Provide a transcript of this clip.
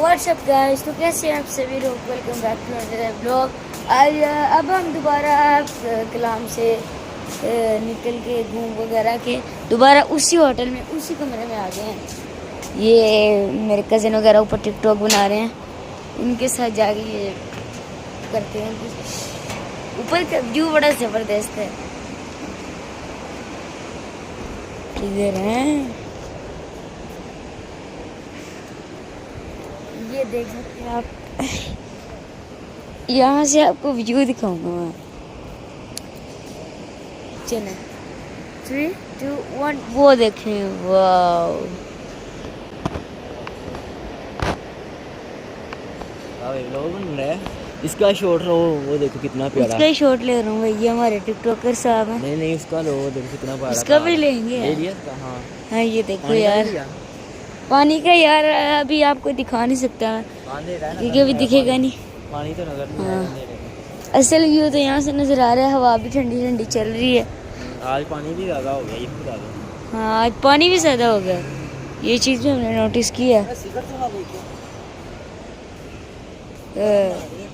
WhatsApp guys, तो कैसे हैं आप सभी लोग। Welcome back to another blog. अब हम दोबारा कलाम से निकल के घूम वगैरह के दोबारा उसी होटल में उसी कमरे में आ गए हैं। ये मेरे कज़न वगैरह ऊपर टिकटॉक बना रहे हैं, इनके साथ जाके ये करते हैं। ऊपर का व्यू बड़ा ज़बरदस्त है। इधर हैं, ये देख सकते हैं आप। यहाँ से आपको व्यू दिखाऊंगा मैं। चलें 3, 2, 1 वो देखें। वाह, लोग बन रहा है। इसका शॉट लो, वो देखो कितना प्यारा। उसका ही शॉट ले रहा हूँ भैया, हमारे टिकटॉकर साहब हैं। नहीं नहीं, उसका लो, वो देखो कितना प्यारा। उसका भी लेंगे। ले लिया इसका? हाँ हाँ, ये देखो पानी का यार, ले लिया? पानी का यार अभी आपको दिखा नहीं सकता क्योंकि अभी दिखेगा नहीं। पानी तो नजर नहीं हाँ। आ रहा। असल व्यू तो यहाँ से नज़र आ रहा है। हवा भी ठंडी ठंडी चल रही है। आज पानी भी ज़्यादा हो गया, ये भी बता दो। हाँ, आज पानी भी ज़्यादा हो गया, ये चीज़ भी हमने नोटिस की है।